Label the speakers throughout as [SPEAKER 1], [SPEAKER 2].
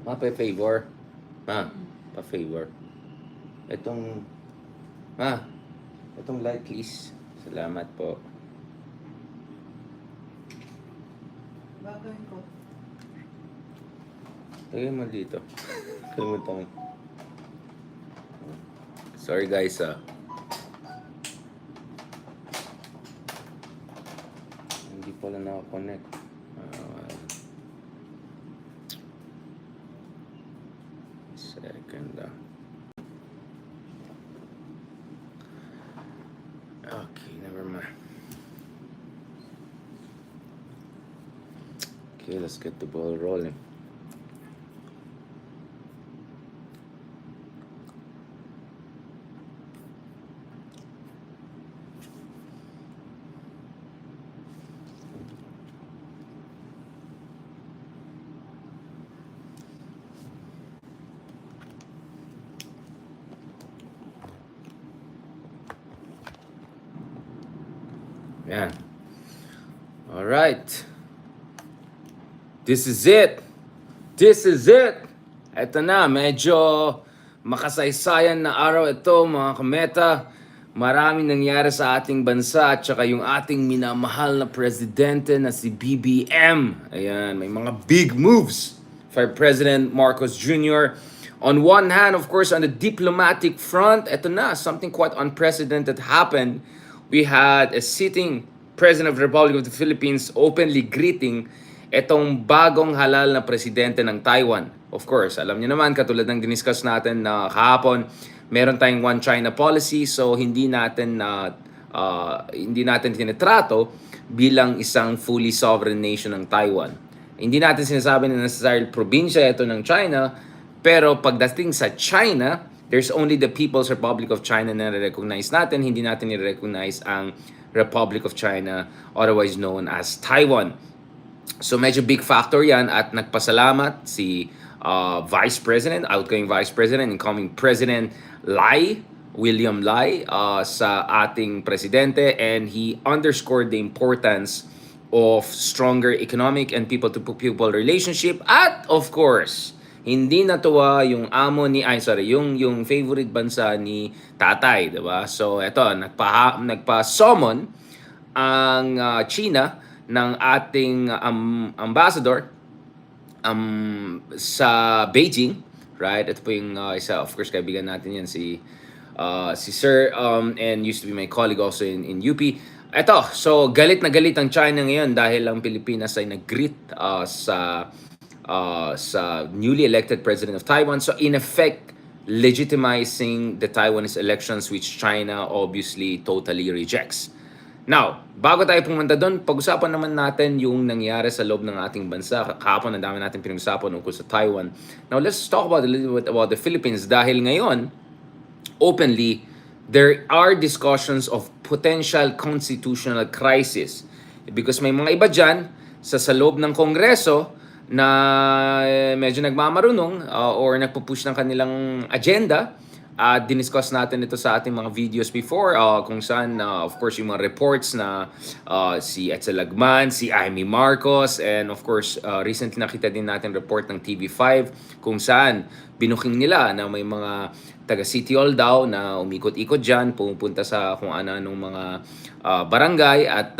[SPEAKER 1] Pa-favor. Ma, pa-favor. Itong, itong light please. Salamat po.
[SPEAKER 2] Gagawin ko.
[SPEAKER 1] Lagay mo dito. Kalimutan mo. Sorry guys Hindi pala naka-connect. Second Okay, never mind. Okay, let's get the ball rolling. Yan. Alright. This is it. This is it. Ito na, medyo makasaysayan na araw ito mga kameta. Maraming nangyari sa ating bansa at saka yung ating minamahal na presidente na si BBM. Ayan, may mga big moves for President Marcos Jr. On one hand, of course, on the diplomatic front, ito na, something quite unprecedented happened. We had a sitting President of the Republic of the Philippines openly greeting itong bagong halal na presidente ng Taiwan. Of course, alam niyo naman, katulad ng diniscuss natin na kahapon, meron tayong one China policy, so hindi natin tinitrato bilang isang fully sovereign nation ng Taiwan. Hindi natin sinasabi na necessarily probinsya ito ng China, pero pagdating sa China, there's only the People's Republic of China na recognize natin, hindi natin i-recognize ang Republic of China, otherwise known as Taiwan. So medyo big factor yan at nagpasalamat si Vice President, outgoing Vice President, incoming President William Lai sa ating presidente, and he underscored the importance of stronger economic and people-to-people relationship at of course, hindi natuwa yung yung favorite bansa ni Tatay, 'di ba? So eto, nagpa-summon ang China ng ating ambassador sa Beijing, right? Ito po yung isa, of course, kaibigan natin yan si Sir and used to be my colleague also in UP. Eto, so galit na galit ang China ngayon dahil ang Pilipinas ay nag-greet sa newly elected president of Taiwan. So in effect, legitimizing the Taiwanese elections, which China obviously totally rejects. Now, bago tayo pumunta doon, pag-usapan naman natin yung nangyari sa loob ng ating bansa. Kahapon, ang dami natin pinag-usapan ukol sa Taiwan. Now, let's talk about a little bit about the Philippines dahil ngayon, openly, there are discussions of potential constitutional crisis. Because may mga iba dyan sa loob ng Kongreso na medyo nagmamarunong or nagpo-push ng kanilang agenda. Diniscuss natin ito sa ating mga videos before kung saan, of course, yung mga reports na si Edsel Lagman, si Amy Marcos, and of course, recently nakita din natin report ng TV5 kung saan binuking nila na may mga taga City Hall daw na umikot-ikot dyan, pumupunta sa kung ano-anong mga barangay at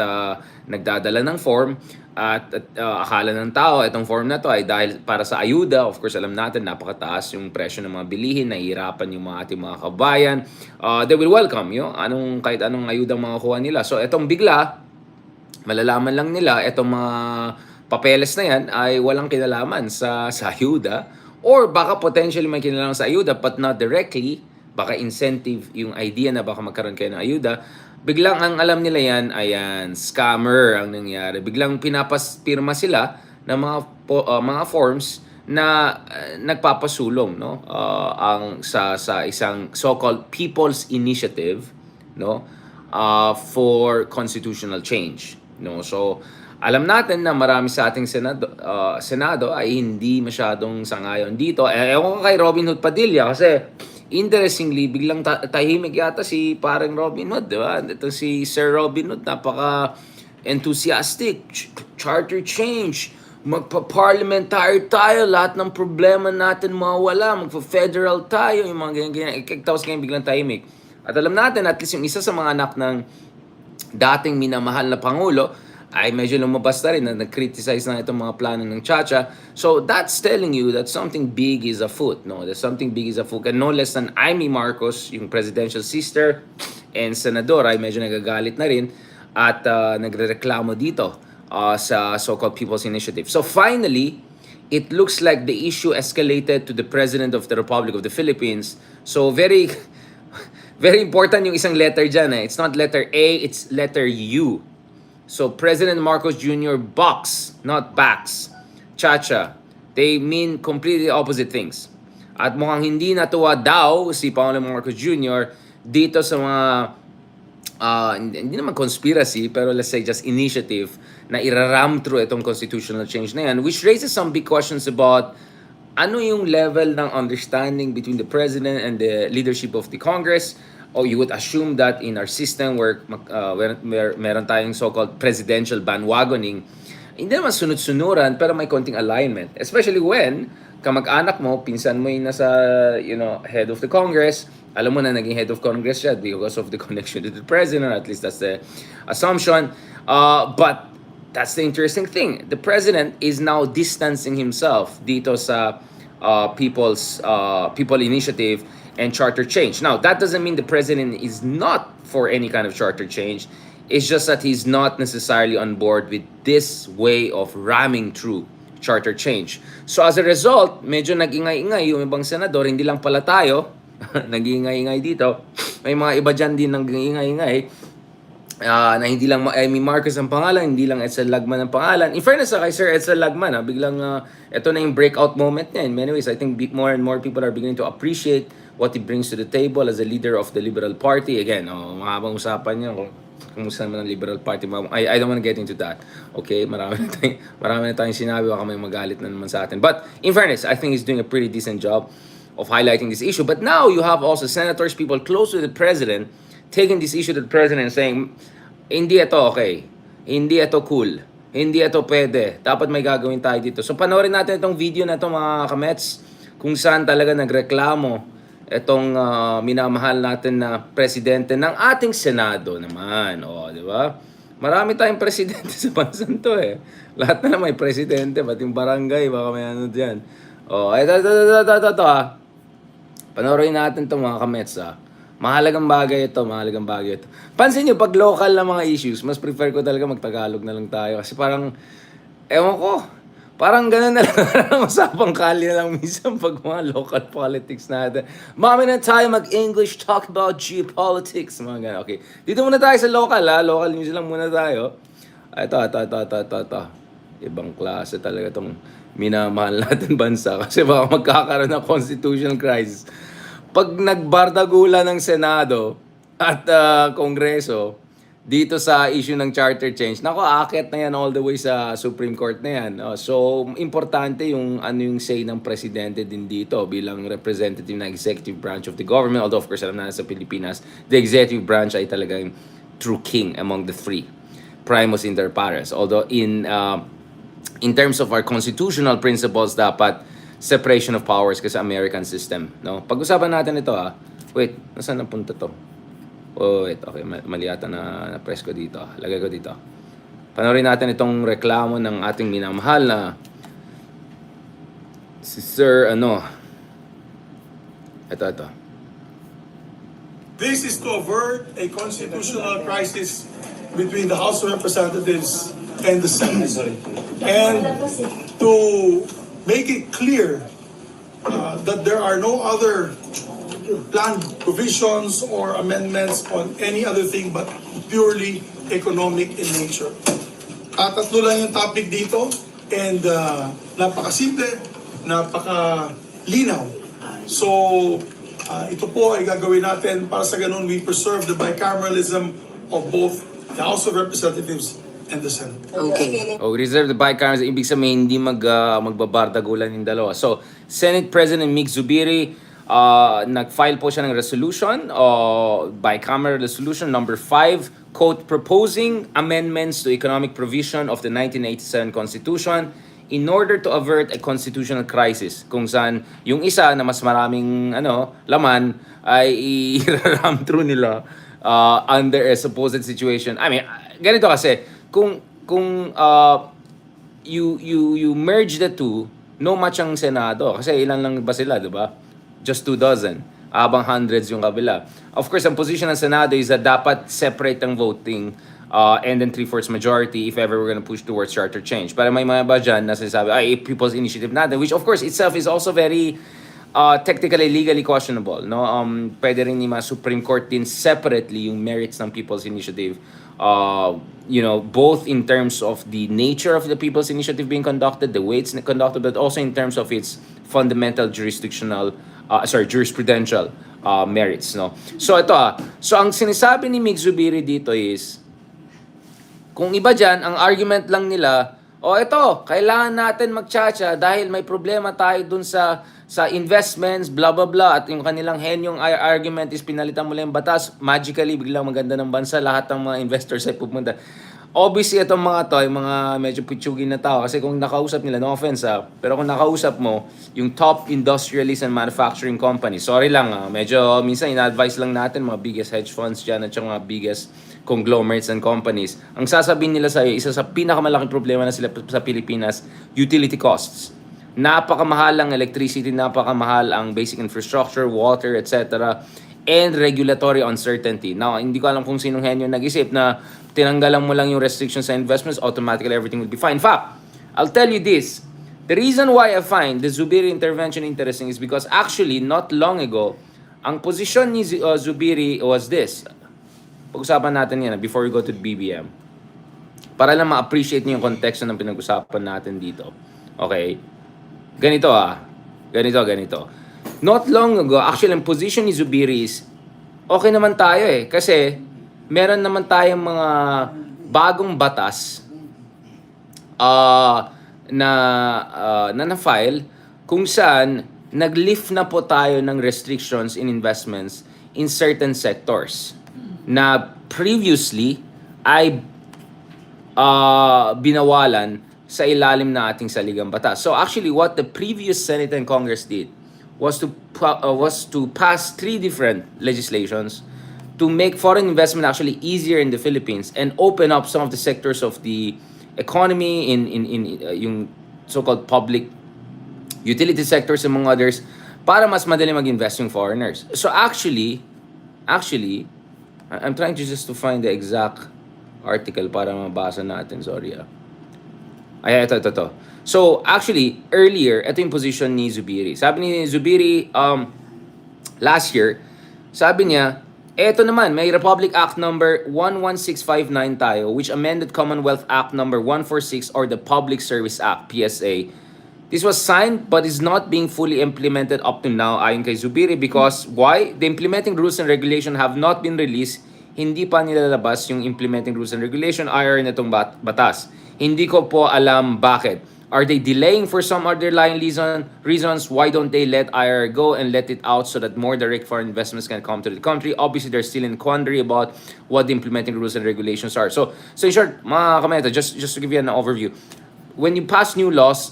[SPEAKER 1] nagdadala ng form. At akala ng tao, itong form na to ay dahil para sa ayuda. Of course, alam natin, napakataas yung presyo ng mga bilihin, nahihirapan yung mga ating mga kabayan. They will welcome you, kahit anong ayuda makukuha nila. So, itong bigla, malalaman lang nila, itong mga papeles na yan ay walang kinalaman sa ayuda. Or baka potentially may kinalaman sa ayuda, but not directly. Baka incentive yung idea na baka magkaroon kayo ng ayuda. Biglang ang alam nila yan, ayan, scammer ang nangyari. Biglang pinapaspirma sila ng mga forms na nagpapasulong, no? Sa isang so-called People's Initiative, no? For constitutional change, no? So alam natin na marami sa ating Senado ay hindi masyadong sangayon dito. Ewan ko kay Robin Hood Padilla kasi interestingly, biglang tahimik yata si parang Robin Hood, di ba? Ito si Sir Robin Hood, napaka-enthusiastic, charter change, magpa-parliamentary tayo, lahat ng problema natin mawala, magpa-federal tayo, yung mga ganyan-ganyan. Tapos ngayon biglang tahimik. At alam natin, at least yung isa sa mga anak ng dating minamahal na Pangulo, ay medyo lumabas na rin na nag-criticize na itong mga plano ng Chacha. So that's telling you that something big is afoot. No? There's something big is afoot. And no less than Amy Marcos, yung presidential sister and senador, ay medyo nagagalit na rin at nagrereklamo dito sa so-called People's Initiative. So finally, it looks like the issue escalated to the President of the Republic of the Philippines. So very very important yung isang letter dyan. It's not letter A, it's letter U. So President Marcos Jr. box, not backs. Chacha. They mean completely opposite things. At mukhang hindi natuwa daw si Pangulong Marcos Jr. dito sa mga hindi naman conspiracy, pero let's say just initiative na iraram through itong constitutional change na yan, which raises some big questions about ano yung level ng understanding between the President and the leadership of the Congress. Or you would assume that in our system where meron tayong so-called presidential bandwagoning, hindi naman sunod-sunuran pero may konting alignment. Especially when kamag-anak mo, pinsan mo yung nasa head of the Congress, alam mo na naging head of Congress siya because of the connection to the President, at least that's the assumption. But that's the interesting thing. The President is now distancing himself dito sa People Initiative and charter change. Now, that doesn't mean the President is not for any kind of charter change. It's just that he's not necessarily on board with this way of ramming through charter change. So as a result, medyo nag-ingay-ingay yung ibang senador, hindi lang pala tayo, nag-ingay-ingay dito. May mga iba dyan din nag-ingay-ingay. Na hindi lang Amy Marcos ang pangalan, hindi lang Edsel Lagman ang pangalan. In fairness kay Sir Edsel Lagman, biglang ito na yung breakout moment niya. In many ways, I think more and more people are beginning to appreciate what he brings to the table as a leader of the Liberal Party. Again, mahabang usapan niya kung kumusta naman ang Liberal Party. I don't want to get into that. Okay, marami na tayong sinabi, baka may magalit na naman sa atin. But in fairness, I think he's doing a pretty decent job of highlighting this issue. But now you have also senators, people close to the President, taking this issue to the President and saying, hindi ito okay, hindi ito cool, hindi ito pwede, dapat may gagawin tayo dito. So panoorin natin itong video na ito mga kamets, kung saan talaga nagreklamo itong minamahal natin na presidente ng ating Senado naman. Di ba? Marami tayong presidente sa bansan to eh. Lahat na lang may presidente, pati yung barangay, baka may ano dyan. Ito. Panoorin natin ito mga kamets Mahalagang bagay ito. Pansin nyo, pag local na mga issues, mas prefer ko talaga mag-Tagalog na lang tayo. Kasi parang, ewan ko, parang ganun na lang, usapang kali na lang minsan pag mga local politics natin. Mami na tayo mag-English, talk about geopolitics, mga ganun. Okay, dito muna tayo sa local local news lang muna tayo. Ito. Ibang klase talaga itong minamahal natin bansa kasi baka magkakaroon ng constitutional crisis. Pag nagbardagulan ng Senado at Kongreso dito sa issue ng charter change, aakyat na yan all the way sa Supreme Court na yan. So, importante yung yung say ng presidente din dito bilang representative ng executive branch of the government. Although, of course, alam na sa Pilipinas, the executive branch ay talagang true king among the three. Primus inter pares. Although, in terms of our constitutional principles, dapat separation of powers kasi American system, no? Pag-usapan natin ito Wait, nasaan napunta to? Wait, okay, mali ata na press ko dito. Lagay ko dito. Panoorin natin itong reklamo ng ating minamahal na si Sir Ito.
[SPEAKER 3] This is to avert a constitutional crisis between the House of Representatives and the Senate. And to make it clear that there are no other planned provisions or amendments on any other thing but purely economic in nature. Tatlo lang yung topic dito and napakasimple, napakalinaw. So ito po ay gagawin natin para sa ganun we preserve the bicameralism of both the House of Representatives and the Senate.
[SPEAKER 2] Okay.
[SPEAKER 1] Reserve the bicameralism, ibig sabihin hindi magbabardagulan yung dalawa. So, Senate President Mig Zubiri, nag-file po siya ng resolution, bicameral resolution number 5, quote, proposing amendments to economic provision of the 1987 Constitution in order to avert a constitutional crisis kung saan yung isa na mas maraming laman ay i-ram through nila under a supposed situation. I mean, ganito kasi kung you merge the two, no match ang Senado kasi ilan lang ba sila, 'di ba? Just 2 dozen. Habang hundreds yung kabila. Of course, ang position ng Senado is that dapat separate ang voting and then 3/4 majority if ever we're gonna push towards charter change. Pero may mga ba dyan na sinasabi, ay, people's initiative natin, which of course itself is also very technically, legally questionable. No? Pwede rin ni Supreme Court din separately yung merits ng people's initiative. Both in terms of the nature of the people's initiative being conducted, the way it's conducted, but also in terms of its fundamental jurisprudential merits. No? So ito so ang sinasabi ni Mig Zubiri dito is, kung iba dyan, ang argument lang nila, ito, kailangan natin magtsatsa dahil may problema tayo dun sa investments, blah blah blah, at yung kanilang henyong argument is pinalitan mo lang yung batas, magically, biglang maganda ng bansa, lahat ng mga investors ay pupunta. Obviously, itong mga to, yung mga medyo pitsugin na tao, kasi kung nakausap nila, no offense pero kung nakausap mo, yung top industrialists and manufacturing companies, sorry lang, medyo minsan ina-advise lang natin, mga biggest hedge funds dyan, at yung mga biggest conglomerates and companies, ang sasabihin nila sa'yo, isa sa pinakamalaking problema na sila sa Pilipinas, utility costs. Napakamahal ang electricity, napakamahal ang basic infrastructure, water, etc. And regulatory uncertainty. Now, hindi ko alam kung sinong henyo nag-isip na tinanggalan mo lang yung restrictions sa investments, automatically everything will be fine. In fact, I'll tell you this. The reason why I find the Zubiri intervention interesting is because actually, not long ago, ang posisyon ni Zubiri was this. Pag-usapan natin yan before we go to the BBM. Para lang ma-appreciate niyo yung context ng pinag-usapan natin dito. Okay? Ganito. Not long ago, actually, ang position ni Zubiri is, okay naman tayo kasi meron naman tayong mga bagong batas na-file kung saan nag-lift na po tayo ng restrictions in investments in certain sectors na previously ay binawalan sa ilalim na ating saligang batas. So actually, what the previous Senate and Congress did was to pass 3 different legislations to make foreign investment actually easier in the Philippines and open up some of the sectors of the economy in yung so-called public utility sectors among others para mas madali mag-invest yung foreigners. So actually, I'm trying just to find the exact article para mabasa natin. Sorry. Ito. So actually, earlier, ito yung position ni Zubiri. Sabi ni Zubiri, last year, sabi niya, eto naman, may Republic Act number 11659 tayo, which amended Commonwealth Act number 146 or the Public Service Act, PSA. This was signed but is not being fully implemented up to now, ayon kay Zubiri, because why? The implementing rules and regulation have not been released. Hindi pa nilalabas yung implementing rules and regulation ayon nitong batas. Hindi ko po alam bakit. Are they delaying for some underlying reasons? Why don't they let IR go and let it out so that more direct foreign investments can come to the country? Obviously, they're still in quandary about what the implementing rules and regulations are. So in short, mga kameta, just to give you an overview, when you pass new laws,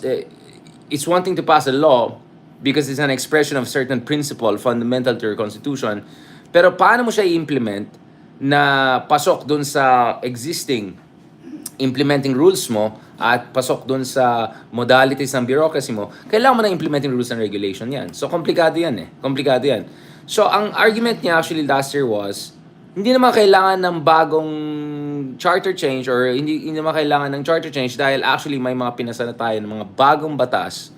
[SPEAKER 1] it's one thing to pass a law because it's an expression of certain principle fundamental to your constitution. Pero paano mo siya i-implement na pasok dun sa existing implementing rules mo at pasok dun sa modalities ng bureaucracy mo, kailangan mo ng implementing rules and regulation yan. So, komplikado yan. So, ang argument niya actually last year was, hindi naman kailangan ng bagong charter change or hindi naman kailangan ng charter change dahil actually may mga pinasa na tayo ng mga bagong batas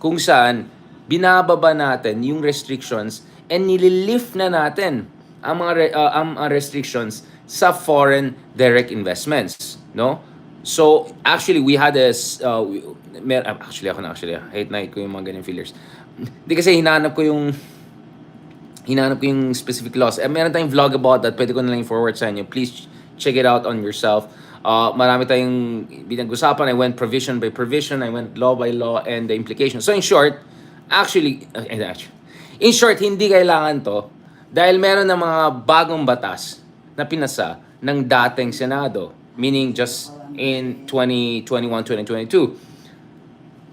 [SPEAKER 1] kung saan binababa natin yung restrictions and nililift na natin ang mga restrictions sa foreign direct investments, no? So, actually, we had this, hate night ko yung mga ganyan feelers. Hindi kasi hinahanap ko yung specific laws. Meron tayong vlog about that, pwede ko na lang forward sa inyo. Please check it out on yourself. Marami tayong binag-usapan. I went provision by provision, I went law by law, and the implications. So, in short, hindi kailangan to dahil meron ng mga bagong batas na pinasa ng dating Senado, meaning just in 2021-2022.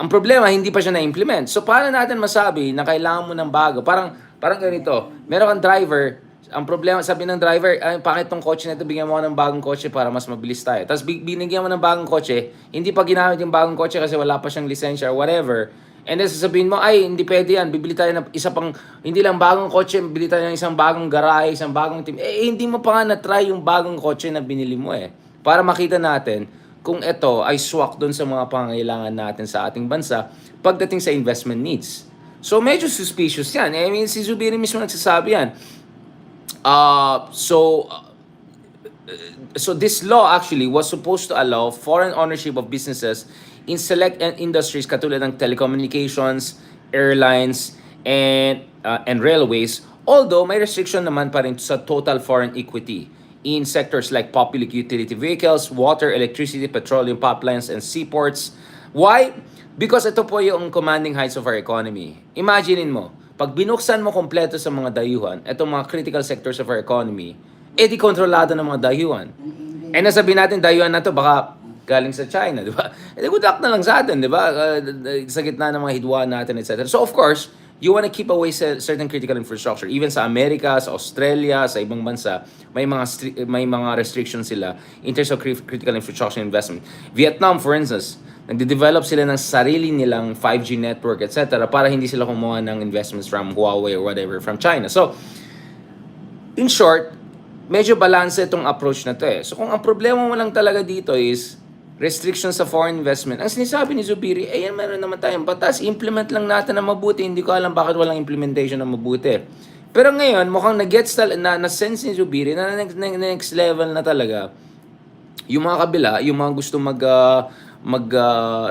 [SPEAKER 1] Ang problema, hindi pa siya na-implement. So, paano natin masabi na kailangan mo ng bago? Parang ganito, meron kang driver, ang problema, sabi ng driver, ay, bakit tong kotse na ito, bigyan mo ako ng bagong kotse para mas mabilis tayo. Tapos binigyan mo ng bagong kotse, hindi pa ginamit yung bagong kotse kasi wala pa siyang lisensya or whatever. And then sasabihin mo, ay, hindi pwede yan, bibili tayo ng isa pang, hindi lang bagong kotse, bibili tayo ng isang bagong garahe, isang bagong team. Hindi mo pa nga na-try yung bagong kotse na binili mo para makita natin kung ito ay swak doon sa mga pangangailangan natin sa ating bansa pagdating sa investment needs. So, medyo suspicious yan. I mean, si Zubiri mismo nagsasabi yan. So this law actually was supposed to allow foreign ownership of businesses in select industries katulad ng telecommunications, airlines, and railways. Although may restriction naman pa rin sa total foreign equity in sectors like public utility vehicles, water, electricity, petroleum pipelines, and seaports. Why? Because ito po yung commanding heights of our economy. Imaginein mo, pag binuksan mo kompleto sa mga dayuhan, itong mga critical sectors of our economy, di kontrolado ng mga dayuhan. Nasabihin natin, dayuhan na to baka galing sa China, di ba? Good luck na lang sa atin, di ba? Sa gitna ng mga hidwaan natin, etc. So of course, you want to keep away certain critical infrastructure. Even sa Amerika, sa Australia, sa ibang bansa, may mga restrictions sila in terms of critical infrastructure investment. Vietnam, for instance, nagde-develop sila ng sarili nilang 5G network, etc. para hindi sila kumuha ng investments from Huawei or whatever from China. So, in short, medyo balance itong approach na to So, kung ang problema mo lang talaga dito is restrictions sa foreign investment, ang sinasabi ni Zubiri, yan meron naman tayong batas, implement lang natin na mabuti. Hindi ko alam bakit walang implementation na mabuti. Pero ngayon, mukhang na-gets na-sense ni Zubiri na next level na talaga yung mga kabila, yung mga gusto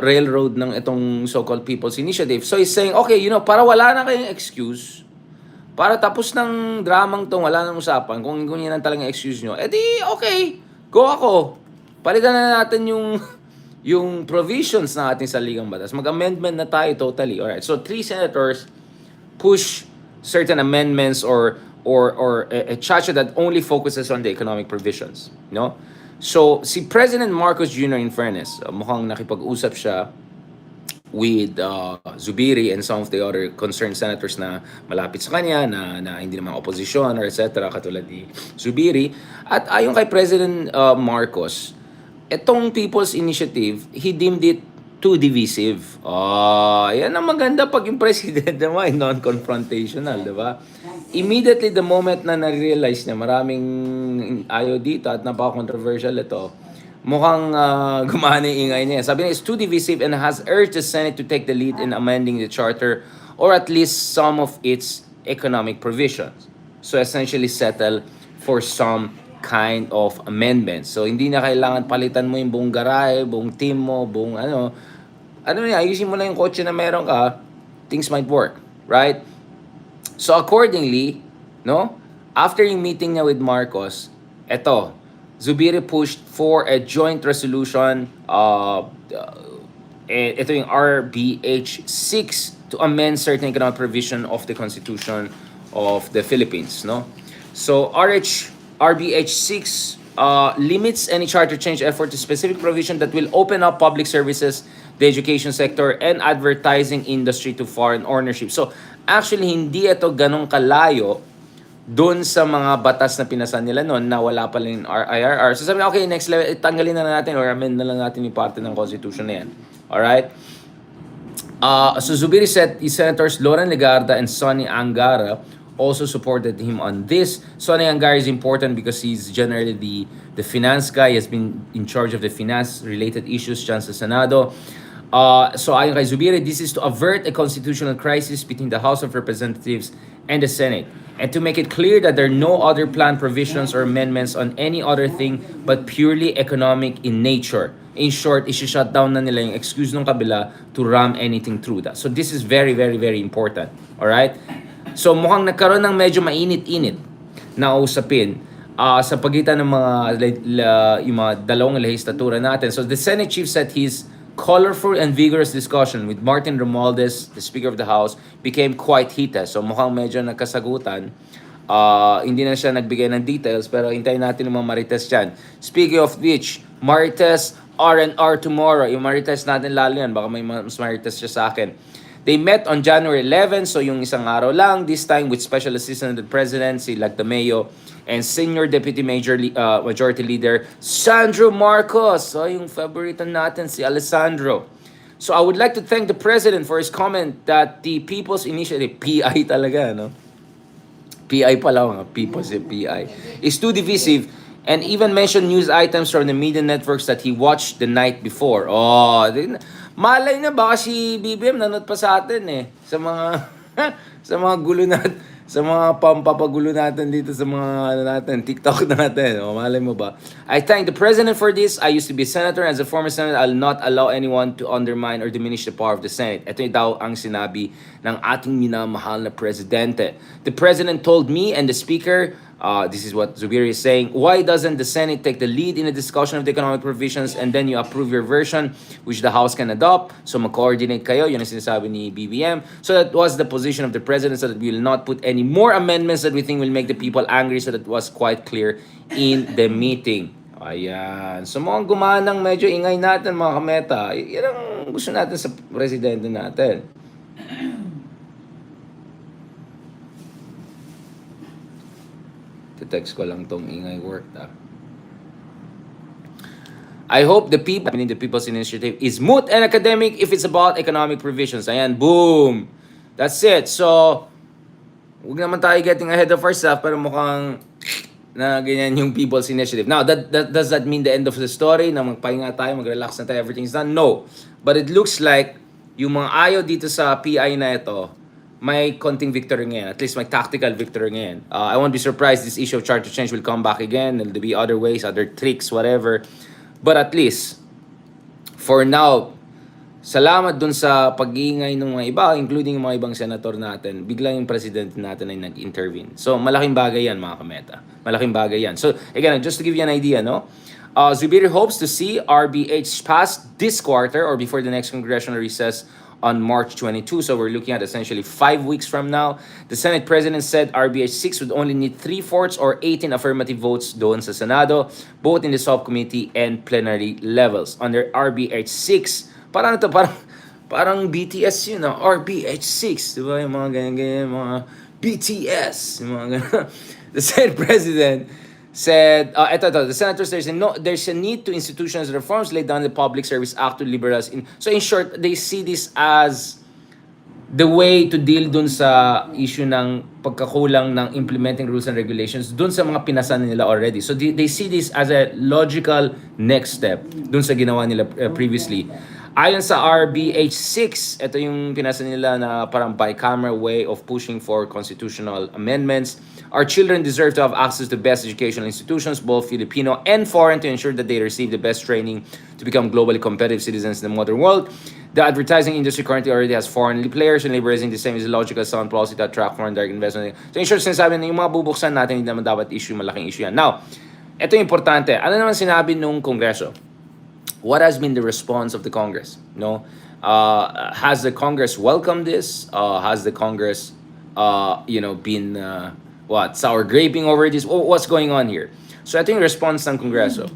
[SPEAKER 1] railroad ng itong so-called People's Initiative. So he's saying, okay, para wala na kayong excuse, para tapos ng dramang tong wala nang usapan, kung yan ang talagang excuse nyo, okay, go ako. Palitan na natin yung provisions ng ating saligang batas. Mag-amendment na tayo totally. Alright, so 3 senators push certain amendments or a charter that only focuses on the economic provisions. So, si President Marcos Jr. in fairness, mukhang nakipag-usap siya with Zubiri and some of the other concerned senators na malapit sa kanya, na hindi naman opposition or etc. katulad ni Zubiri. At ayon kay President Marcos, itong People's Initiative, he deemed it too divisive. Yan ang maganda pag yung president naman non-confrontational, di ba? Immediately the moment na na-realize niya maraming ayaw dito at napaka-controversial ito, mukhang gumana yung ingay niya. Sabi niya, it's too divisive and has urged the Senate to take the lead in amending the charter or at least some of its economic provisions. So essentially settle for some kind of amendments. So hindi na kailangan palitan mo yung buong garahe, buong team mo, buong ayusin mo lang yung kotse na meron ka, things might work, right? So accordingly, after yung meeting niya with Marcos, Zubiri pushed for a joint resolution, ito yung RBH 6 to amend certain economic provision of the Constitution of the Philippines, So RBH 6 limits any charter change effort to specific provision that will open up public services, the education sector, and advertising industry to foreign ownership. So, actually, hindi ito ganong kalayo doon sa mga batas na pinasan nila noon na wala pa rin IRR. So, sabi na, okay, next level, tanggalin na natin or amend na lang natin yung parte ng Constitution na yan. Alright? So, Zubiri said Senators Loren Legarda and Sonny Angara also supported him on this. Sonny Angara is important because he's generally the finance guy. He has been in charge of the finance-related issues dyan sa Senado. So ayon kay Zubiri, this is to avert a constitutional crisis between the House of Representatives and the Senate, and to make it clear that there are no other planned provisions or amendments on any other thing but purely economic in nature. In short, isi-shut down na nila yung excuse ng kabila to ram anything through that. So this is very, very, very important. Alright? So mukhang nagkaroon ng medyo mainit-init na usapin sa pagitan ng yung mga dalawang lehislatura natin. So the Senate Chief said his colorful and vigorous discussion with Martin Romualdez, the Speaker of the House, became quite heated. So mukhang medyo nagkasagutan. Hindi na siya nagbigay ng details, pero hintayin natin yung mga Marites dyan. Speaking of which, Marites R&R tomorrow. Yung marites natin lalo yan. Baka may mas marites siya sa akin. They met on January 11, so yung isang araw lang. This time with Special Assistant of the President, si Lagdameo, and Senior Deputy Majority Leader, Sandro Marcos. So yung favorite natin, si Alessandro. So I would like to thank the President for his comment that the People's Initiative, PI talaga, no? PI pala, mga People's PI, is too divisive and even mentioned news items from the media networks that he watched the night before. Oh, malay na baka si BBM nanood pa sa atin eh sa mga sa mga gulo natin, sa mga pampapagulo natin dito sa mga natin, TikTok natin. O, malay mo ba? I thank the President for this. I used to be a senator. As a former senator, I'll not allow anyone to undermine or diminish the power of the Senate. Ito daw ang sinabi ng ating minamahal na Presidente. The President told me and the Speaker, this is what Zubir is saying, why doesn't the Senate take the lead in the discussion of the economic provisions and then you approve your version which the House can adopt? So mag-coordinate kayo, yun ang sinasabi ni BBM. So that was the position of the President, so that we will not put any more amendments that we think will make the people angry, so that was quite clear in the meeting. Ayan. So mukhang gumanang medyo ingay natin mga kameta. Yan ang gusto natin sa Presidente natin. Text ko lang tong ingay work ta. I hope the People's Initiative is moot and academic if it's about economic provisions. Ayan, boom! That's it. So, huwag naman tayo getting ahead of ourselves, pero mukhang na ganyan yung People's Initiative. Now, does that mean the end of the story? Na magpahinga tayo, mag-relax na tayo, everything's done? No. But it looks like yung mga ayaw dito sa PI na ito, may konting victory ngayon. At least may tactical victory ngayon. I won't be surprised this issue of charter change will come back again. There'll be other ways, other tricks, whatever. But at least, for now, salamat dun sa pag-iingay ng mga iba, including yung mga ibang senator natin. Biglang yung president natin ay nag-intervene. So, malaking bagay yan, mga kameta. Malaking bagay yan. So, again, just to give you an idea, no? Zubir hopes to see RBH pass this quarter or before the next congressional recess on March 22. So we're looking at essentially 5 weeks from now. The Senate President said RBH 6 would only need 3/4 or 18 affirmative votes doon sa Senado, both in the subcommittee and plenary levels. Under RBH 6, parang BTS yun, RBH 6, diba? Yung mga ganyan, mga BTS, yung mga ganyan. The Senate President said, the senators, there's a need to institutionalize reforms laid down in the Public Service Act to liberalize. So in short, they see this as the way to deal dun sa issue ng pagkakulang ng implementing rules and regulations dun sa mga pinasan nila already. So they see this as a logical next step dun sa ginawa nila previously. Ayon sa RBH 6, ito yung pinasa nila na parang bicameral way of pushing for constitutional amendments. Our children deserve to have access to best educational institutions, both Filipino and foreign, to ensure that they receive the best training to become globally competitive citizens in the modern world. The advertising industry currently already has foreign players, and liberalizing the same is a logical sound policy to attract foreign direct investment. So in short, sinasabi na yung mga bubuksan natin, hindi naman dapat malaking issue yan. Now, ito yung importante. Ano naman sinabi nung Kongreso? What has been the response of the Congress? No, has the Congress welcomed this? Has the Congress, been sour graping over this? What's going on here? So I think response ng Kongreso.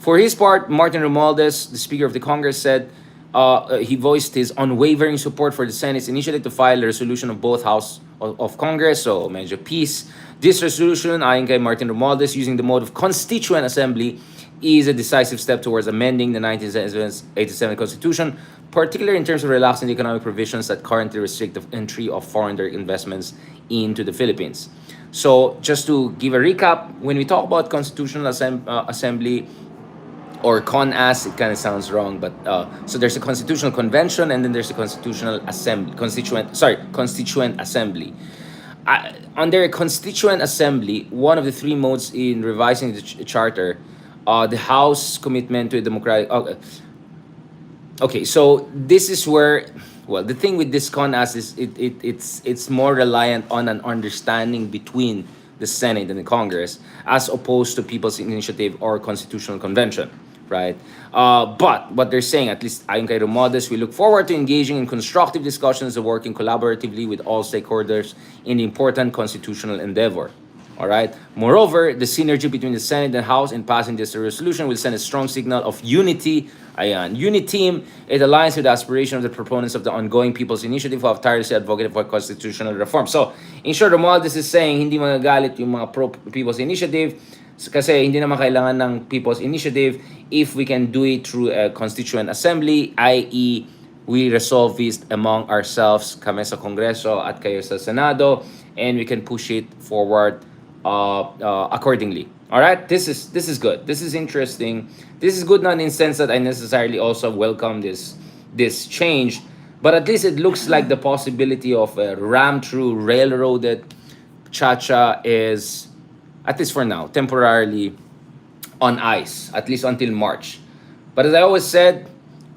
[SPEAKER 1] For his part, Martin Romualdez, the Speaker of the Congress, said he voiced his unwavering support for the Senate's initiative to file a resolution of both House of Congress. So medyo peace. This resolution, ayon kay Martin Romualdez, using the mode of constituent assembly, is a decisive step towards amending the 1987 Constitution, particularly in terms of relaxing the economic provisions that currently restrict the entry of foreign direct investments into the Philippines. So, just to give a recap, when we talk about Constitutional Assembly, or CONAS, it kind of sounds wrong, but so there's a Constitutional Convention and then there's a Constitutional Assembly, Constituent Assembly. Under a Constituent Assembly, one of the three modes in revising the charter, the House commitment to a democratic. Okay, so this is where, the thing with this CONAS is it's more reliant on an understanding between the Senate and the Congress as opposed to People's Initiative or Constitutional Convention, right? But what they're saying, at least ayon kay Romualdez, we look forward to engaging in constructive discussions and working collaboratively with all stakeholders in the important constitutional endeavor. All right. Moreover, the synergy between the Senate and House in passing this resolution will send a strong signal of unity. Ayan. Uniteam, it aligns with the aspiration of the proponents of the ongoing People's Initiative who have tirelessly advocated for constitutional reform. So, in short, Romuald, this is saying hindi magagalit yung mga People's Initiative kasi hindi naman kailangan ng People's Initiative if we can do it through a constituent assembly, i.e., we resolve this among ourselves, kami sa Kongreso at kayo sa Senado, and we can push it forward accordingly. All right, this is good. This is interesting. This is good not in the sense that I necessarily also welcome this change, but at least it looks like the possibility of a ram through railroaded Chacha is, at least for now, temporarily on ice, at least until March. But as I always said,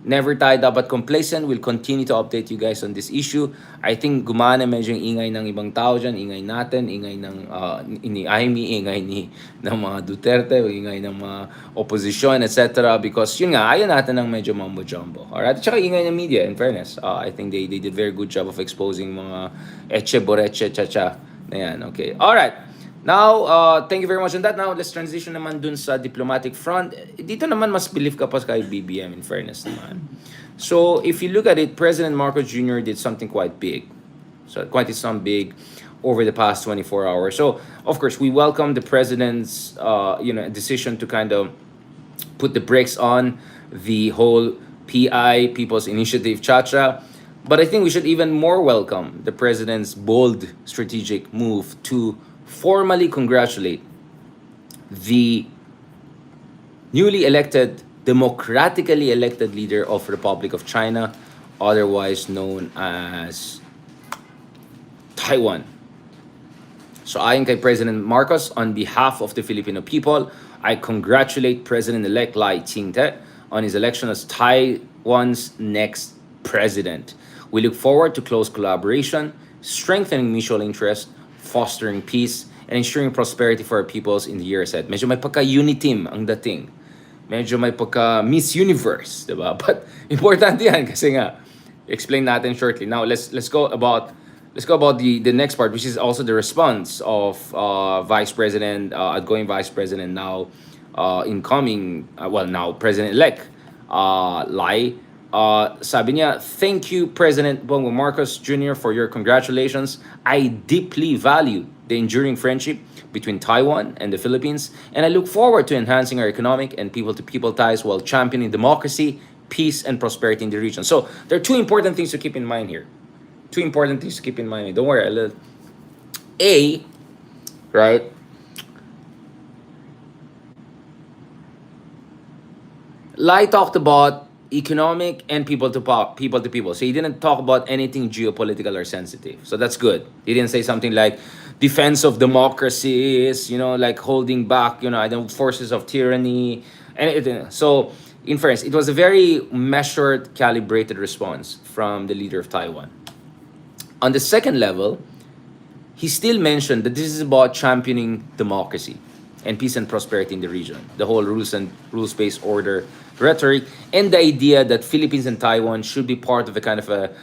[SPEAKER 1] never tayo dapat complacent. We'll continue to update you guys on this issue. I think gumana medyo yung ingay ng ibang tao dyan, ingay natin, ingay ng ni Amy, ingay ng mga Duterte, ingay ng mga opposition, etc. Because yun nga, ayaw natin ng medyo mambo-jumbo. Alright? At saka ingay ng media, in fairness. I think they did very good job of exposing mga eche, boreche, chacha na yan. Okay. Alright. Now, thank you very much on that. Now, let's transition naman dun sa diplomatic front. Dito naman mas believe ka pa kay BBM, in fairness naman. So, if you look at it, President Marcos Jr. did something quite big. So, quite some big over the past 24 hours. So, of course, we welcome the President's decision to kind of put the brakes on the whole PI, People's Initiative Chacha. But I think we should even more welcome the President's bold strategic move to formally congratulate the newly elected, democratically elected leader of Republic of China, otherwise known as Taiwan. So ayon kay President Marcos, on behalf of the Filipino people, I congratulate President-elect Lai Ching-te on his election as Taiwan's next president. We look forward to close collaboration, strengthening mutual interest, fostering peace, and ensuring prosperity for our peoples in the years ahead. Medyo may pagka-uniteam ang dating. Medyo may pagka-Miss Universe, diba? But importante yan kasi nga, explain natin shortly. Now, let's go about the next part, which is also the response of Vice President, outgoing Vice President, now incoming, now President-elect Lai. Sabi niya, thank you, President Bongbong Marcos Jr. for your congratulations. I deeply value the enduring friendship between Taiwan and the Philippines, and I look forward to enhancing our economic and people-to-people ties while championing democracy, peace, and prosperity in the region. So, there are two important things to keep in mind here. Two important things to keep in mind. Don't worry. Right? Lai talked about economic and people to people. So he didn't talk about anything geopolitical or sensitive. So that's good. He didn't say something like defense of democracies, like holding back, the forces of tyranny. So in fairness, it was a very measured, calibrated response from the leader of Taiwan. On the second level, he still mentioned that this is about championing democracy and peace and prosperity in the region. The whole rules-based order rhetoric, and the idea that Philippines and Taiwan should be part of a kind of a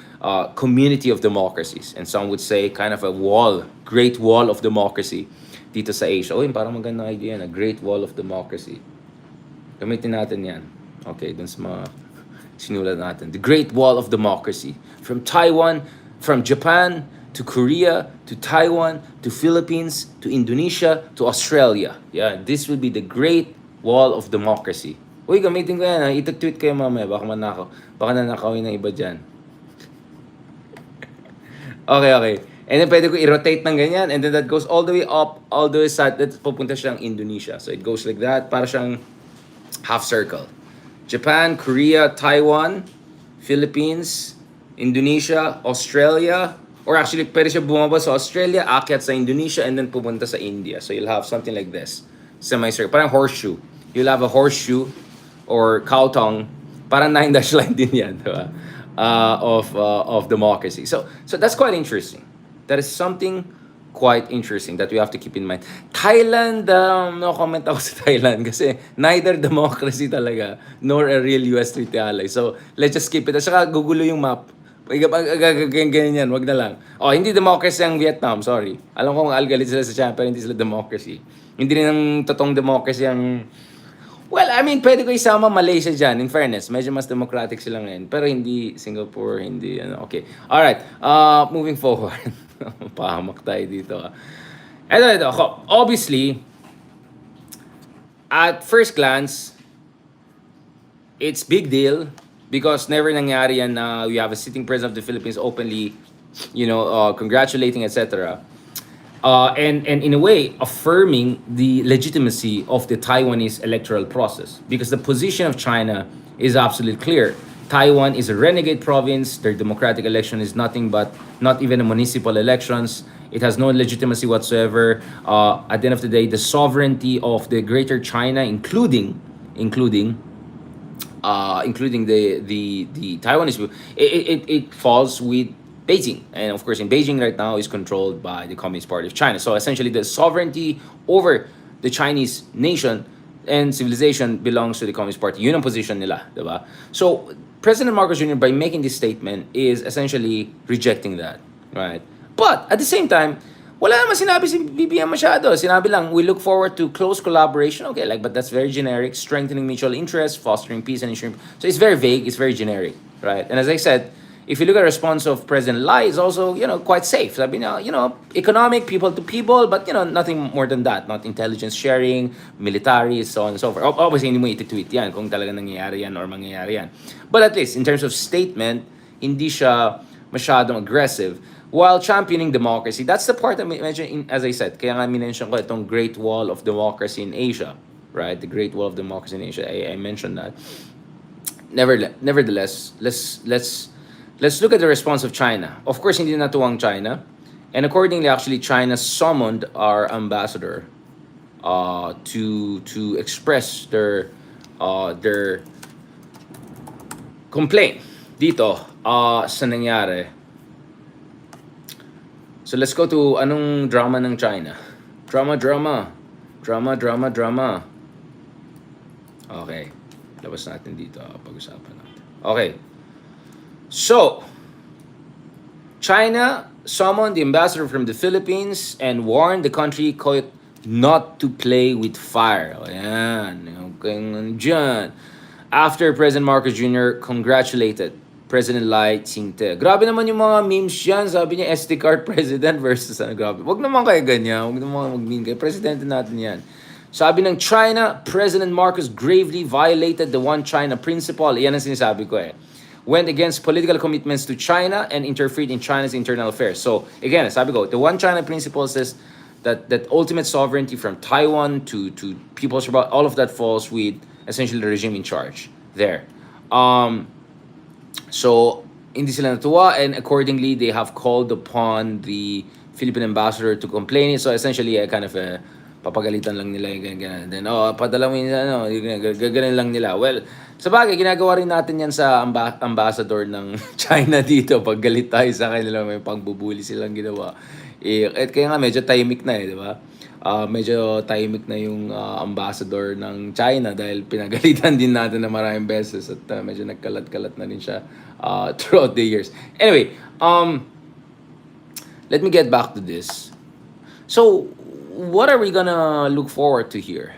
[SPEAKER 1] community of democracies. And some would say kind of a great wall of democracy dito sa Asia. Parang magandang idea na great wall of democracy. Gamitin natin yan. Okay, dun sa mga sinulat natin. The great wall of democracy. From Taiwan, from Japan, to Korea, to Taiwan, to Philippines, to Indonesia, to Australia. Yeah, this will be the great wall of democracy. Gamitin ko yan. Ito-tweet kayo mamaya. Baka nanakawin ng iba dyan. Okay. And then pwede ko i-rotate ng ganyan. And then that goes all the way up, all the way sa, pupunta siyang Indonesia. So it goes like that. Para siyang half circle. Japan, Korea, Taiwan, Philippines, Indonesia, Australia. Or actually, pwede siya bumaba sa Australia, akyat sa Indonesia, and then pupunta sa India. So you'll have something like this. Semi-circle. Parang horseshoe. You'll have a horseshoe or Kautong, parang 9-dash line din yan, diba? Of democracy. So that's quite interesting. That is something quite interesting that we have to keep in mind. Thailand, no comment ako sa Thailand kasi neither democracy talaga nor a real US treaty ally. So let's just skip it. At saka gugulo yung map Ganyan, wag na lang. Oh, hindi democracy ang Vietnam, sorry. Alam ko galit sila sa China, pero hindi sila democracy. Hindi rin ang totoong democracy ang... Well, I mean, pwede ko isama Malaysia dyan, in fairness. Medyo mas democratic sila ngayon. Pero hindi Singapore, hindi, ano, okay. Alright, moving forward. Pahamak tayo dito. Ito. Obviously, at first glance, it's big deal because never nangyari yan na we have a sitting president of the Philippines openly, congratulating, etc. And in a way affirming the legitimacy of the Taiwanese electoral process because the position of China is absolutely clear. Taiwan is a renegade province. Their democratic election is nothing but not even a municipal elections. It has no legitimacy whatsoever. At the end of the day, the sovereignty of the Greater China, including the Taiwanese people, it falls with Beijing, and of course, in Beijing right now is controlled by the Communist Party of China. So essentially, the sovereignty over the Chinese nation and civilization belongs to the Communist Party. Yun ang position nila, diba? So President Marcos Jr. by making this statement is essentially rejecting that, right? But at the same time, wala naman sinabi si BBM masyado. Sinabi lang, we look forward to close collaboration. Okay, but that's very generic. Strengthening mutual interests, fostering peace and ensuring. So it's very vague, it's very generic, right? And as I said, if you look at the response of President Lai, it's also, quite safe. Sabi niya, economic, people to people, but, nothing more than that. Not intelligence sharing, military, so on and so forth. Obviously, hindi mo iti-tweet yan kung talaga nangyayari yan or mangyayari yan. But at least, in terms of statement, hindi siya masyadong aggressive while championing democracy. That's the part that mentioned, as I said, kaya nga minention ko itong Great Wall of Democracy in Asia, right? The Great Wall of Democracy in Asia. I mentioned that. Nevertheless, let's look at the response of China. Of course, hindi natuwang China. And accordingly, actually, China summoned our ambassador to express their complaint dito sa nangyari. So let's go to anong drama ng China. Drama. Okay. Labas natin dito. Pag-usapan natin. Okay. So, China summoned the ambassador from the Philippines and warned the country not to play with fire. Ayan. Dyan. After President Marcos Jr. congratulated President Lai Ching-te. Grabe naman yung mga memes yan. Sabi niya, SD card president versus grabe. Wag naman kayo ganyan. Wag naman mag-meme kayo. Presidente natin yan. Sabi ng China, President Marcos gravely violated the One China principle. Yan ang sinasabi ko went against political commitments to China and interfered in China's internal affairs. So, again, sabi ko, the One China principle says that ultimate sovereignty from Taiwan to people's, all of that falls with essentially the regime in charge there. So, hindi sila natuwa, and accordingly, they have called upon the Philippine ambassador to complain. So, essentially, kind of papagalitan lang nila yung ganyan. Then, padala mo yun, gaganin lang nila. Well, sa bagay, ginagawa rin natin yan sa ambassador ng China dito. Pag galit tayo sa kanila, may pangbubuli silang ginawa. At kaya nga, medyo tahimik na di ba? Medyo tahimik na yung ambassador ng China dahil pinagalitan din natin na maraming beses at medyo nagkalat-kalat na rin siya throughout the years. Anyway, let me get back to this. So, what are we gonna look forward to here?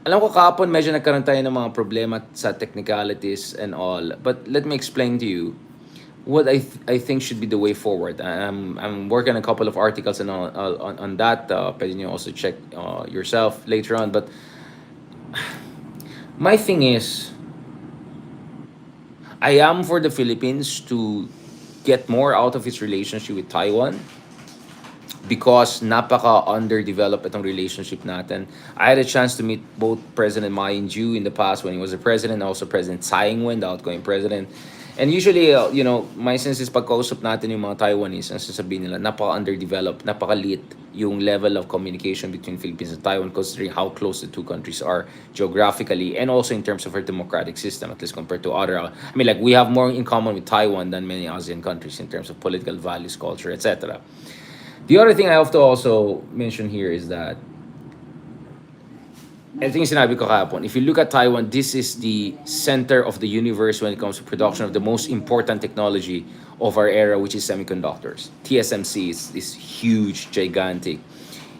[SPEAKER 1] Alam ko kahapon medyo nagkaroon tayo ng mga problema sa technicalities and all, but let me explain to you what I think should be the way forward. I'm working on a couple of articles and on that. Pwede nyo also check yourself later on. But my thing is, I am for the Philippines to get more out of its relationship with Taiwan because napaka-underdeveloped itong relationship natin. I had a chance to meet both President Ma Ying-jeou in the past when he was the president, and also President Tsai Ing-wen, the outgoing president. And usually, my sense is pagkausap natin yung mga Taiwanese, ang sasabihin nila, napaka-underdeveloped, napaka-lit yung level of communication between Philippines and Taiwan, considering how close the two countries are geographically and also in terms of our democratic system, at least compared to other. I mean, we have more in common with Taiwan than many ASEAN countries in terms of political values, culture, etc. The other thing I have to also mention here is that ito yung sinabi ko kahapon. If you look at Taiwan, this is the center of the universe when it comes to production of the most important technology of our era, which is semiconductors. TSMC is huge, gigantic.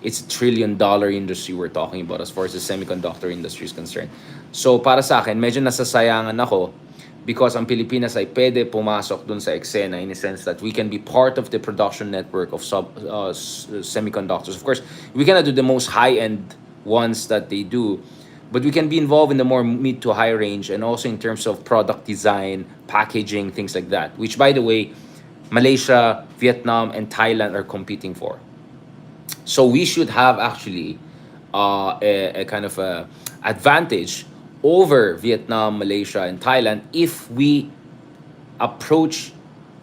[SPEAKER 1] It's $1 trillion industry we're talking about as far as the semiconductor industry is concerned. So para sa akin, medyo nasasayangan ako because ang Pilipinas ay pwede pumasok dun sa eksena in a sense that we can be part of the production network of semiconductors. Of course, we cannot do the most high-end ones that they do, but we can be involved in the more mid to high range and also in terms of product design, packaging, things like that, which by the way, Malaysia, Vietnam, and Thailand are competing for. So we should have actually a kind of a advantage over Vietnam, Malaysia, and Thailand if we approach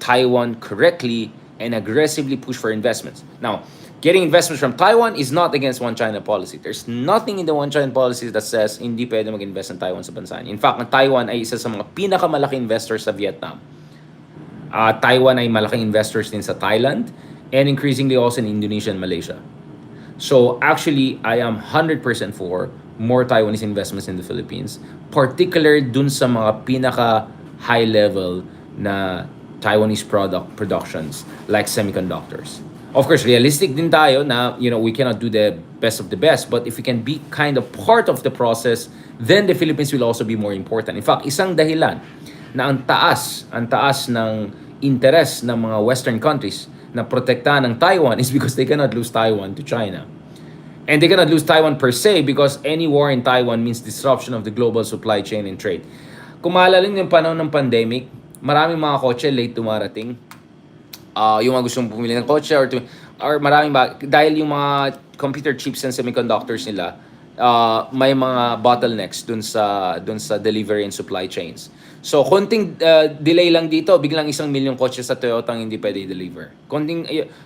[SPEAKER 1] Taiwan correctly and aggressively push for investments. Now, getting investments from Taiwan is not against One China policy. There's nothing in the One China policy that says hindi pwede mag-invest ng Taiwan sa bansa niya. In fact, ang Taiwan ay isa sa mga pinakamalaking investors sa Vietnam. Taiwan ay malaking investors din sa Thailand and increasingly also in Indonesia and Malaysia. So actually, I am 100% for more Taiwanese investments in the Philippines, particular dun sa mga pinaka high level na Taiwanese productions like semiconductors. Of course, realistic din tayo na, we cannot do the best of the best, but if we can be kind of part of the process, then the Philippines will also be more important. In fact, isang dahilan na ang taas ng interest ng mga Western countries na protektahan ng Taiwan is because they cannot lose Taiwan to China. And they cannot lose Taiwan per se because any war in Taiwan means disruption of the global supply chain and trade. Kung maalala niyo yung panahon ng pandemic, maraming mga kotse late dumarating. Yung mga gustong pumili ng kotse or maraming dahil yung mga computer chips and semiconductors nila, may mga bottlenecks dun sa delivery and supply chains. So, konting delay lang dito, biglang 1,000,000 kotse sa Toyota ang hindi pwede i-deliver.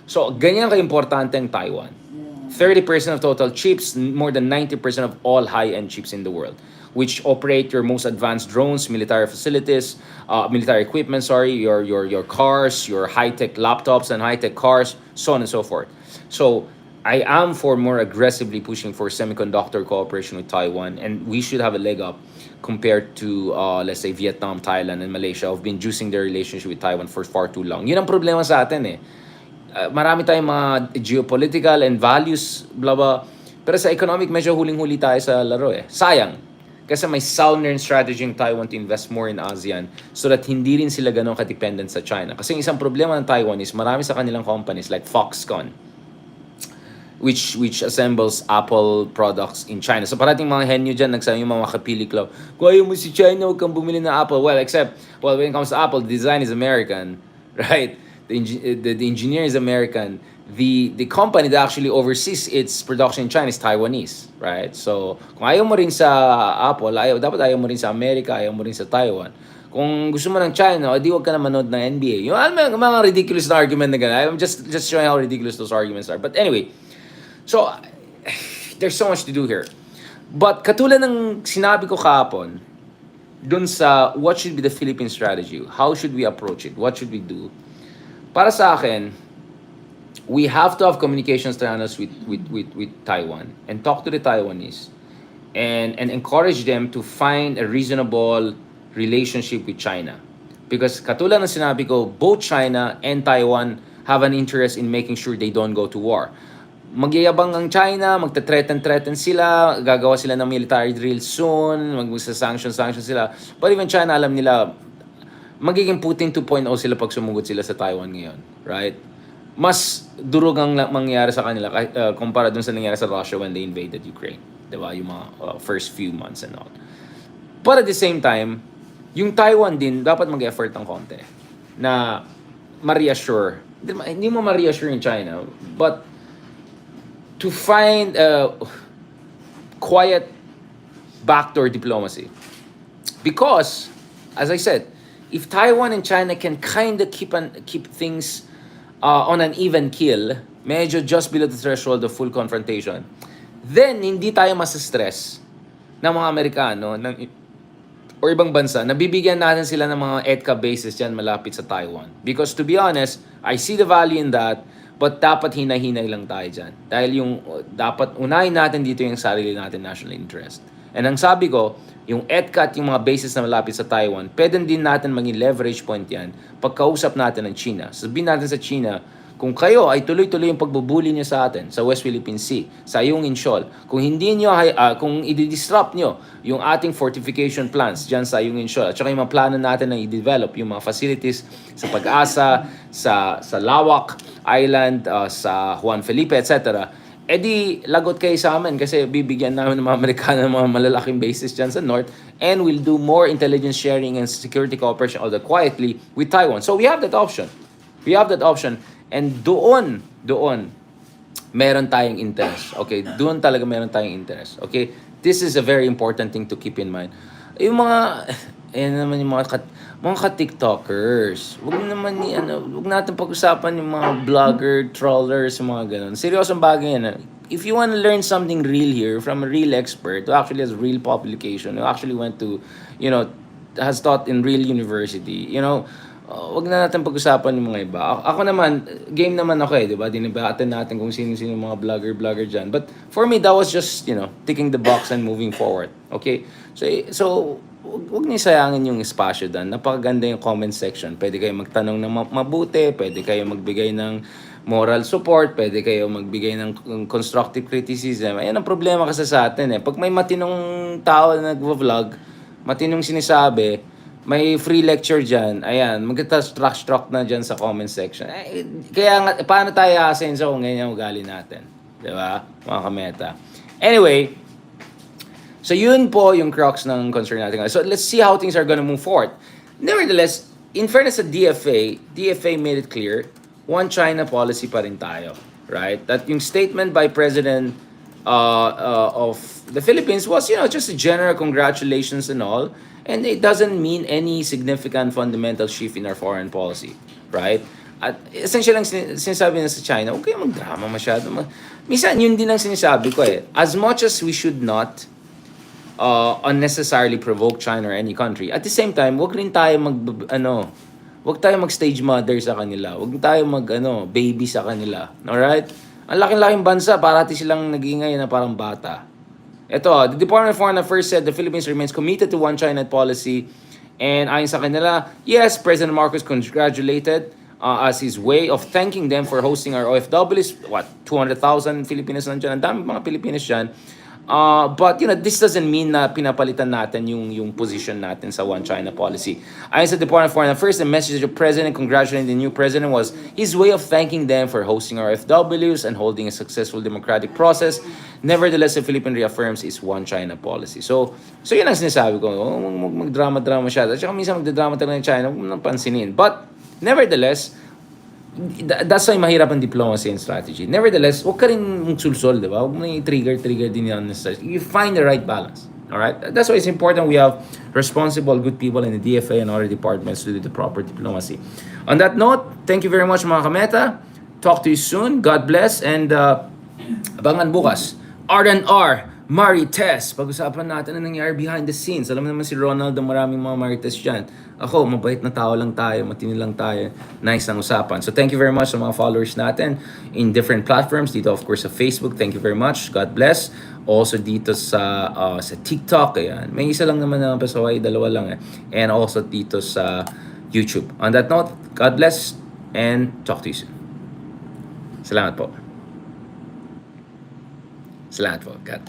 [SPEAKER 1] So, ganyan ka-importante ang Taiwan. 30% of total chips, more than 90% of all high-end chips in the world, which operate your most advanced drones, military facilities, military equipment, your cars, your high-tech laptops and high-tech cars, so on and so forth. So, I am for more aggressively pushing for semiconductor cooperation with Taiwan, and we should have a leg up compared to, let's say, Vietnam, Thailand, and Malaysia who've been juicing their relationship with Taiwan for far too long. Yun ang problema sa atin eh. Marami tayong mga geopolitical and values, blah blah. Pero sa economic, medyo huling-huli tayo sa laro eh. Sayang. Kasi may southern strategy ng Taiwan to invest more in ASEAN so that hindi rin sila ganun ka-dependent sa China. Kasi isang problema ng Taiwan is marami sa kanilang companies like Foxconn, which assembles Apple products in China. So parating mga henyo dyan, nagsabi yung mga kapili club, kung ayaw mo si China, huwag kang bumili ng Apple. Well, when it comes to Apple, the design is American, right? The engineer is American. The company that actually oversees its production in China is Taiwanese, right? So, kung ayaw mo rin sa Apple, dapat ayaw mo rin sa Amerika, ayaw mo rin sa Taiwan. Kung gusto mo ng China, di wag ka na manood ng NBA. Yung mga ridiculous na argument na gano'n. I'm just showing how ridiculous those arguments are. But anyway, so, there's so much to do here. But katulad ng sinabi ko kahapon, dun sa what should be the Philippine strategy, how should we approach it, what should we do? Para sa akin, we have to have communications channels with Taiwan and talk to the Taiwanese and encourage them to find a reasonable relationship with China. Because katulad ng sinabi ko, both China and Taiwan have an interest in making sure they don't go to war. Magyayabang ang China, magta-threaten sila, gagawa sila ng military drill soon, magsa-sanction sila. But even China, alam nila, magiging Putin 2.0 sila pag sumugod sila sa Taiwan ngayon, right? Mas durog ang mangyayari sa kanila kumpara dun sa nangyari sa Russia when they invaded Ukraine. Diba? Yung mga first few months and all. But at the same time, yung Taiwan din dapat mag-effort ng konti na ma-reassure. Hindi mo ma-reassure yung China, but to find quiet backdoor diplomacy. Because, as I said, if Taiwan and China can kind of keep things on an even keel, medyo just below the threshold of full confrontation, then hindi tayo masa-stress ng mga Amerikano or ibang bansa na bibigyan natin sila ng mga EDCA bases dyan malapit sa Taiwan. Because to be honest, I see the value in that, But dapat hinahinay lang tayo dyan. Dahil dapat unahin natin dito yung sarili natin national interest. And ang sabi ko, yung EDCA at yung mga bases na malapit sa Taiwan, pwede din natin maging leverage point yan pagkausap natin ng China. Sabihin natin sa China, kung kayo ay tuloy-tuloy yung pagbubuli niyo sa atin sa West Philippine Sea, sa iyong Inshol, kung hindi niyo kung i-disrupt niyo yung ating fortification plans diyan sa iyong Inshol, at saka yung mga plano natin na i-develop yung mga facilities sa Pag-asa, sa Lawak Island, sa Juan Felipe, etc. Edi lagot kayo sa amin kasi bibigyan namin ng mga Amerikano ng mga malalaking bases dyan sa North, and we'll do more intelligence sharing and security cooperation, although quietly, with Taiwan. So we have that option. We have that option. And doon, meron tayong interest. Okay? Doon talaga meron tayong interest. Okay? This is a very important thing to keep in mind. Yung mga, naman yung mga ka-tiktokers. Huwag natin pag-usapan yung mga vlogger, trollers, yung mga ganun. Seryosong bagay yan. If you want to learn something real here from a real expert who actually has real publication, who actually went to, has taught in real university, wag na natin pag-usapan yung mga iba. Ako naman, game naman ako di ba? Dinibatan natin kung sino-sino yung mga vlogger dyan. But for me, that was just, ticking the box and moving forward. Okay? So wag niyo sayangin yung espasyo doon. Napakaganda yung comment section. Pwede kayo magtanong ng mabuti, pwede kayo magbigay ng moral support, pwede kayo magbigay ng constructive criticism. Ayan ang problema kasi sa atin Pag may matinong tao na nag-vlog, matinong sinasabi, may free lecture dyan, ayan, magta-struck na dyan sa comment section. Kaya nga, paano tayo asenso kung ganyan ugali natin? Diba? Mga kameta. Anyway, so yun po yung crux ng concern natin. So let's see how things are gonna move forward. Nevertheless, in fairness sa DFA made it clear, one China policy pa rin tayo. Right? That yung statement by President of the Philippines was, just a general congratulations and all. And it doesn't mean any significant fundamental shift in our foreign policy, right? At essentially lang sinasabi na sa China, huwag kayong magdrama masyado. Minsan, yun din ang sinasabi ko As much as we should not unnecessarily provoke China or any country, at the same time, huwag rin tayo huwag tayo mag-stage mother sa kanila. Huwag tayo baby sa kanila. Alright? Ang laking-laking bansa, parati silang nag-iingay na parang bata. Ito, the Department of Foreign Affairs said the Philippines remains committed to one China policy. And ayon sa kanila, yes, President Marcos congratulated as his way of thanking them for hosting our OFWs. 200,000 Filipinos nandiyan. Ang dami mga Pilipinos dyan. But this doesn't mean na pinapalitan natin yung position natin sa one China policy. Ayon sa Department of Foreign Affairs, the message of the President congratulating the new President was his way of thanking them for hosting our FWs and holding a successful democratic process. Nevertheless, the Philippines reaffirms its one China policy. So yun ang sinasabi ko. Magdrama-drama siya. At saka minsan magdadrama talaga ng China, huwag mo nang pansinin. But nevertheless, that's why mahirap ang diplomacy and strategy. Nevertheless, huwag ka rin sulsol, di ba? Huwag mo na i-trigger din yan. You find the right balance. Alright? That's why it's important we have responsible, good people in the DFA and other departments to do the proper diplomacy. On that note, thank you very much mga kameta. Talk to you soon. God bless. And abangan bukas. R&R. Marites. Pag-usapan natin ang nangyari behind the scenes. Alam naman si Ronald, maraming mga Marites dyan. Ako, mabait na tao lang tayo, matino lang tayo. Nice ang usapan. So thank you very much sa mga followers natin in different platforms. Dito of course sa Facebook, thank you very much. God bless. Also dito sa TikTok, ayan. May isa lang naman na pasaway, dalawa lang And also dito sa YouTube. On that note, God bless and talk to you soon. Salamat po. God bless.